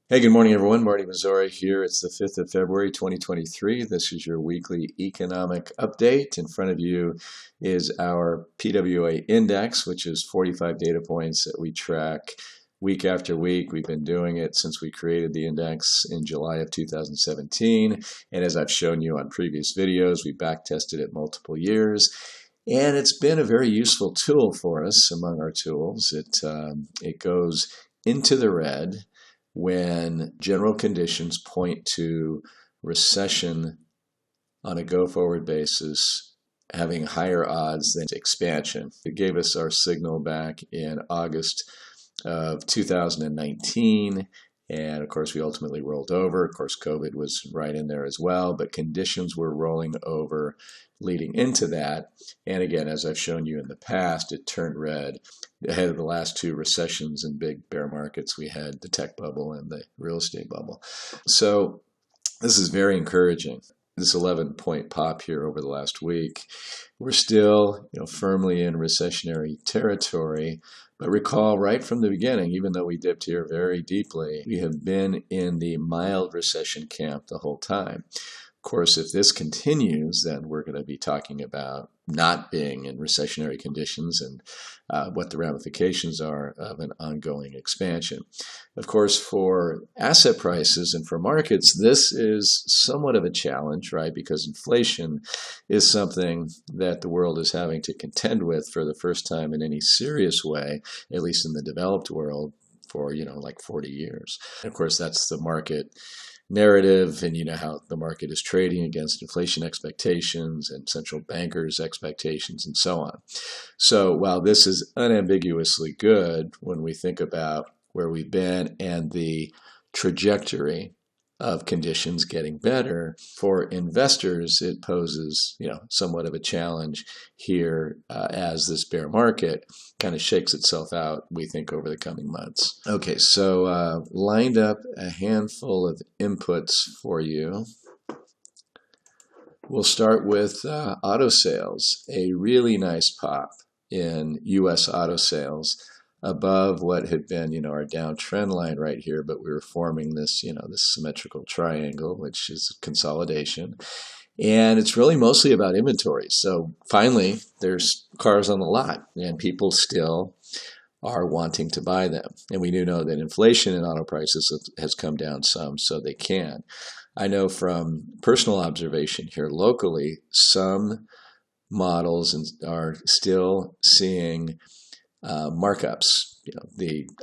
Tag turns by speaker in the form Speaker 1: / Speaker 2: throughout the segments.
Speaker 1: Hey, good morning, everyone. Marty Mazzori here. It's the 5th of February, 2023. This is your weekly economic update. In front of you is our PWA index, which is 45 data points that we track week after week. We've been doing it since we created the index in July of 2017. And as I've shown you on previous videos, we back tested it multiple years. And it's been a very useful tool for us among our tools. It goes into the red when general conditions point to recession on a go-forward basis having higher odds than expansion. It gave us our signal back in August of 2019, and of course we ultimately rolled over. Of course COVID was right in there as well, but conditions were rolling over leading into that. And again, as I've shown you in the past, it turned red ahead of the last two recessions and big bear markets. We had the tech bubble and the real estate bubble. So this is very encouraging. This 11-point pop here over the last week. We're still, firmly in recessionary territory. But recall right from the beginning, even though we dipped here very deeply, we have been in the mild recession camp the whole time. Of course, if this continues, then we're going to be talking about not being in recessionary conditions and what the ramifications are of an ongoing expansion. Of course, for asset prices and for markets, this is somewhat of a challenge, right? Because inflation is something that the world is having to contend with for the first time in any serious way, at least in the developed world, for, like 40 years. And of course, that's the market narrative, and how the market is trading against inflation expectations and central bankers' expectations and so on. So while this is unambiguously good when we think about where we've been and the trajectory of conditions getting better, for investors it poses somewhat of a challenge here as this bear market kind of shakes itself out, we think, over the coming months. Okay, so lined up a handful of inputs for you. We'll start with auto sales. A really nice pop in U.S. auto sales above what had been, our downtrend line right here, but we were forming this, this symmetrical triangle, which is consolidation. And it's really mostly about inventory. So finally, there's cars on the lot, and people still are wanting to buy them. And we do know that inflation in auto prices has come down some, so they can. I know from personal observation here locally, some models are still seeing markups,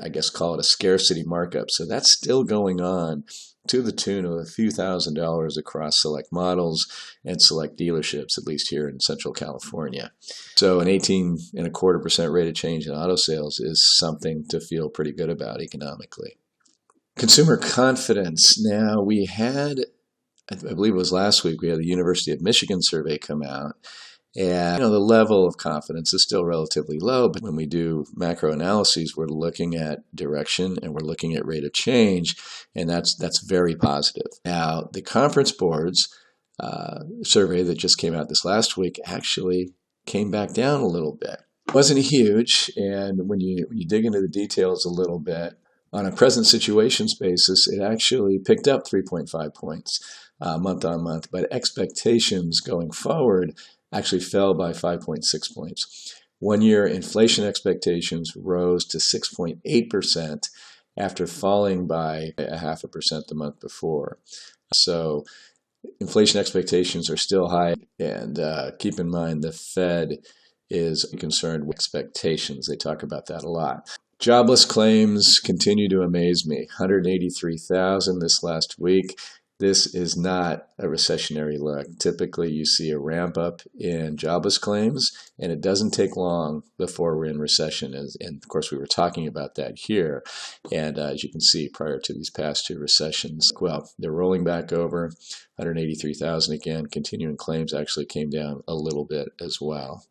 Speaker 1: I guess call it a scarcity markup. So that's still going on to the tune of a few $1,000s across select models and select dealerships, at least here in Central California. So an 18.25% rate of change in auto sales is something to feel pretty good about economically. Consumer confidence. Now we had, I believe it was last week, we had the University of Michigan survey come out. And the level of confidence is still relatively low, but when we do macro analyses, we're looking at direction and we're looking at rate of change, and that's very positive. Now, the Conference Board's survey that just came out this last week actually came back down a little bit. It wasn't huge, and when you dig into the details a little bit, on a present situations basis, it actually picked up 3.5 points month on month, but expectations going forward actually fell by 5.6 points. 1 year inflation expectations rose to 6.8% after falling by 0.5% the month before. So inflation expectations are still high, and keep in mind the Fed is concerned with expectations. They talk about that a lot. Jobless claims continue to amaze me. 183,000 this last week. This is not a recessionary look. Typically, you see a ramp up in jobless claims, and it doesn't take long before we're in recession. And of course, we were talking about that here. And as you can see, prior to these past two recessions, well, they're rolling back over. 183,000 again. Continuing claims actually came down a little bit as well.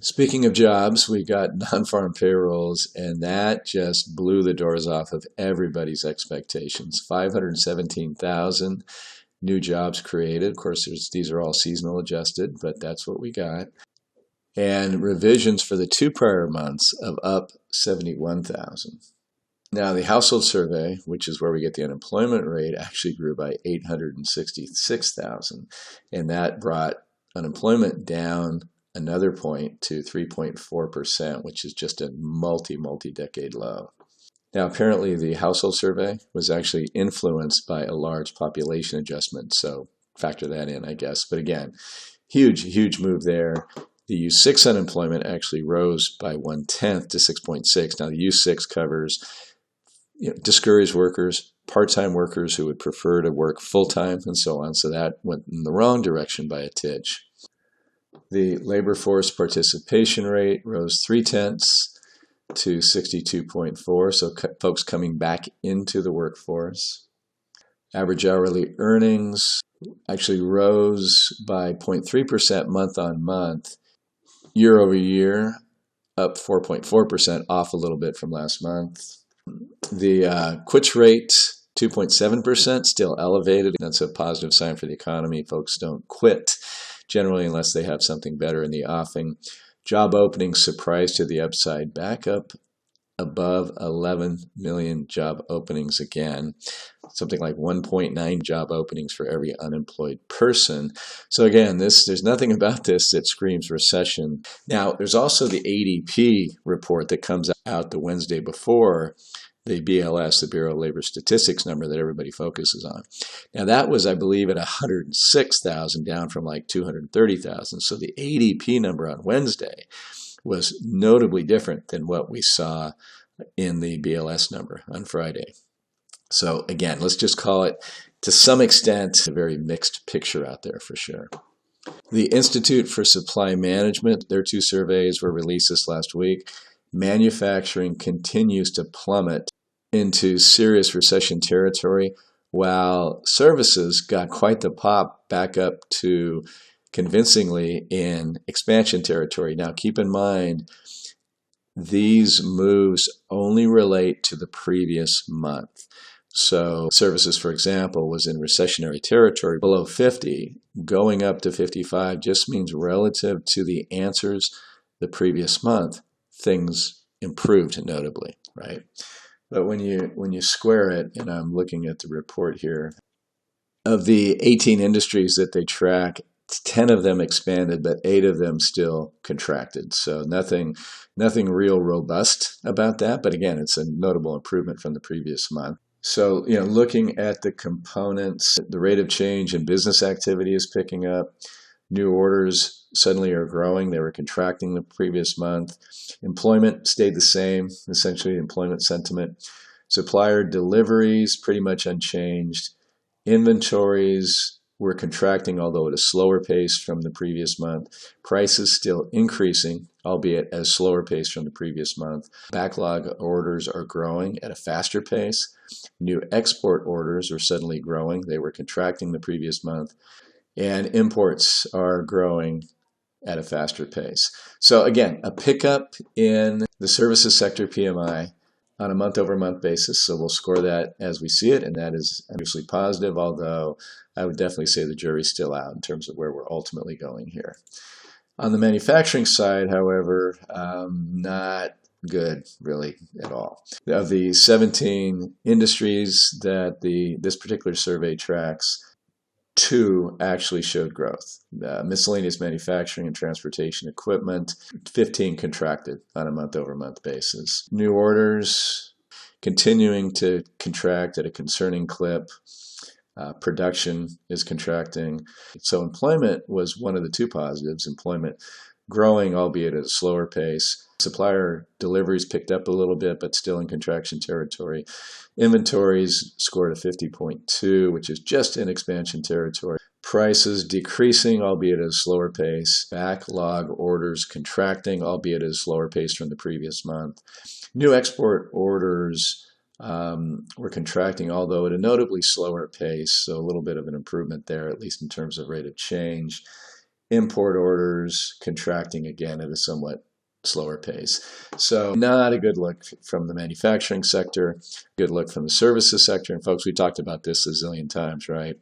Speaker 1: Speaking of jobs, we got non-farm payrolls, and that just blew the doors off of everybody's expectations. 517,000 new jobs created. Of course, these are all seasonal adjusted, but that's what we got. And revisions for the two prior months of up 71,000. Now, the household survey, which is where we get the unemployment rate, actually grew by 866,000, and that brought unemployment down another point to 3.4%, which is just a multi-decade low. Now, apparently the household survey was actually influenced by a large population adjustment, so factor that in, I guess. But again, huge move there. The U6 unemployment actually rose by 1/10 to 6.6. Now, the U6 covers discouraged workers, part-time workers who would prefer to work full-time, and so on. So that went in the wrong direction by a titch. The labor force participation rate rose 0.3 to 62.4, so folks coming back into the workforce. Average hourly earnings actually rose by 0.3% month on month. Year over year, up 4.4%, off a little bit from last month. The quits rate, 2.7%, still elevated. That's a positive sign for the economy. Folks don't quit generally unless they have something better in the offing. Job openings surprised to the upside, back up above 11 million job openings again. Something like 1.9 job openings for every unemployed person. So again, there's nothing about this that screams recession. Now, there's also the ADP report that comes out the Wednesday before the BLS, the Bureau of Labor Statistics number that everybody focuses on. Now, that was, I believe, at 106,000, down from like 230,000. So the ADP number on Wednesday was notably different than what we saw in the BLS number on Friday. So again, let's just call it, to some extent, a very mixed picture out there for sure. The Institute for Supply Management, their two surveys were released this last week. Manufacturing continues to plummet into serious recession territory, while services got quite the pop back up to convincingly in expansion territory. Now, keep in mind, these moves only relate to the previous month. So services, for example, was in recessionary territory below 50. Going up to 55 just means relative to the answers the previous month, things improved notably, right? But when you square it, and I'm looking at the report here, of the 18 industries that they track, 10 of them expanded, but 8 of them still contracted. So nothing real robust about that. But again, it's a notable improvement from the previous month. So, looking at the components, the rate of change in business activity is picking up. New orders suddenly are growing. They were contracting the previous month. Employment stayed the same, essentially employment sentiment. Supplier deliveries pretty much unchanged. Inventories were contracting, although at a slower pace from the previous month. Prices still increasing, albeit at a slower pace from the previous month. Backlog orders are growing at a faster pace. New export orders are suddenly growing. They were contracting the previous month. And imports are growing at a faster pace. So again, a pickup in the services sector PMI on a month-over-month basis. So we'll score that as we see it, and that is obviously positive, although I would definitely say the jury's still out in terms of where we're ultimately going here. On the manufacturing side, however, not good really at all. Of the 17 industries that this particular survey tracks, 2 actually showed growth. Miscellaneous manufacturing and transportation equipment, 15 contracted on a month-over-month basis. New orders continuing to contract at a concerning clip. Production is contracting. So employment was one of the 2 positives. Employment growing, albeit at a slower pace. Supplier deliveries picked up a little bit, but still in contraction territory. Inventories scored a 50.2, which is just in expansion territory. Prices decreasing, albeit at a slower pace. Backlog orders contracting, albeit at a slower pace from the previous month. New export orders were contracting, although at a notably slower pace, so a little bit of an improvement there, at least in terms of rate of change. Import orders contracting again at a somewhat slower pace. So not a good look from the manufacturing sector, good look from the services sector. And folks, we talked about this a zillion times, right?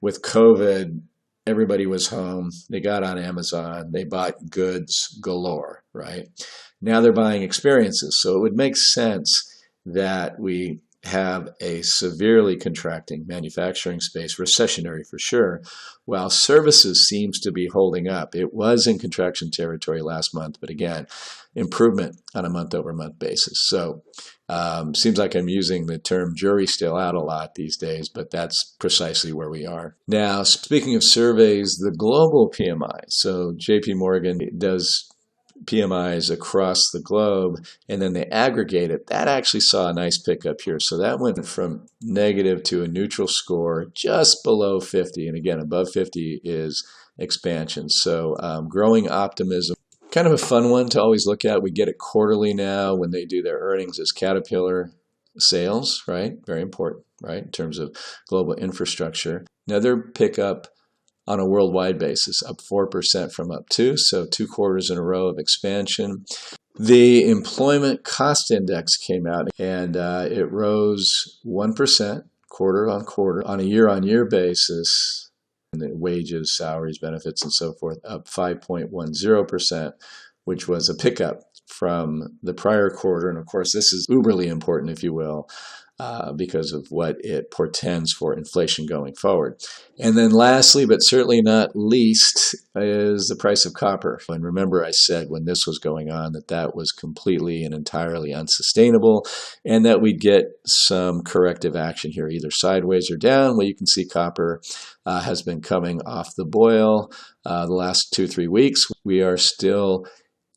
Speaker 1: With COVID, everybody was home. They got on Amazon. They bought goods galore, right? Now they're buying experiences. So it would make sense that we have a severely contracting manufacturing space, recessionary for sure, while services seems to be holding up. It was in contraction territory last month, but again, improvement on a month-over-month basis. So seems like I'm using the term jury still out a lot these days, but that's precisely where we are. Now, speaking of surveys, the global PMI, so JP Morgan does PMIs across the globe, and then they aggregate it. That actually saw a nice pickup here. So that went from negative to a neutral score just below 50. And again, above 50 is expansion. So growing optimism. Kind of a fun one to always look at. We get it quarterly now when they do their earnings as Caterpillar sales, right? Very important, right? In terms of global infrastructure. Another pickup on a worldwide basis, up 4% from up 2, so 2 quarters in a row of expansion. The employment cost index came out, and it rose 1% quarter on quarter. On a year-on-year basis, and the wages, salaries, benefits, and so forth, up 5.10%, which was a pickup from the prior quarter. And of course, this is uberly important, if you will, because of what it portends for inflation going forward. And then lastly, but certainly not least, is the price of copper. And remember I said when this was going on that that was completely and entirely unsustainable and that we'd get some corrective action here, either sideways or down. Well, you can see copper has been coming off the boil the last 2-3 weeks. We are still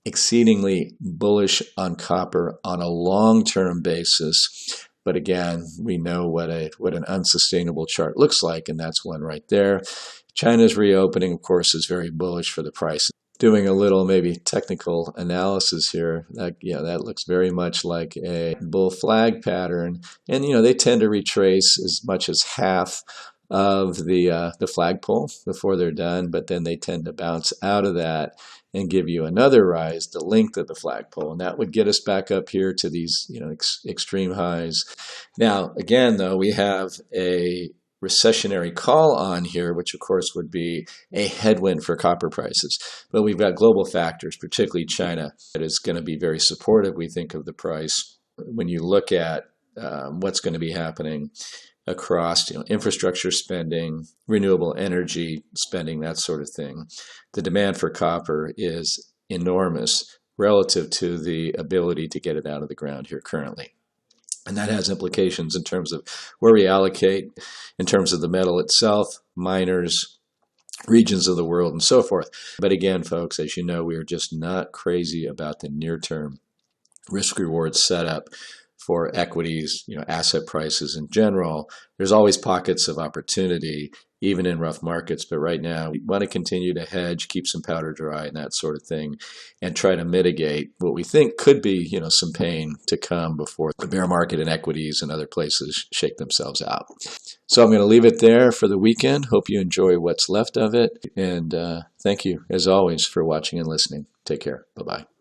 Speaker 1: exceedingly bullish on copper on a long-term basis. But again, we know what an unsustainable chart looks like, and that's one right there. China's reopening, of course, is very bullish for the price. Doing a little maybe technical analysis here, that looks very much like a bull flag pattern, and they tend to retrace as much as half of the flagpole before they're done, but then they tend to bounce out of that and give you another rise, the length of the flagpole, and that would get us back up here to these extreme highs. Now, again, though, we have a recessionary call on here, which of course would be a headwind for copper prices. But we've got global factors, particularly China, that is going to be very supportive, we think, of the price. When you look at what's going to be happening across infrastructure spending, renewable energy spending, that sort of thing, the demand for copper is enormous relative to the ability to get it out of the ground here currently. And that has implications in terms of where we allocate, in terms of the metal itself, miners, regions of the world, and so forth. But again, folks, as you know, we are just not crazy about the near-term risk-reward setup for equities, asset prices in general. There's always pockets of opportunity, even in rough markets. But right now, we want to continue to hedge, keep some powder dry and that sort of thing, and try to mitigate what we think could be, some pain to come before the bear market in equities and other places shake themselves out. So I'm going to leave it there for the weekend. Hope you enjoy what's left of it. And thank you, as always, for watching and listening. Take care. Bye-bye.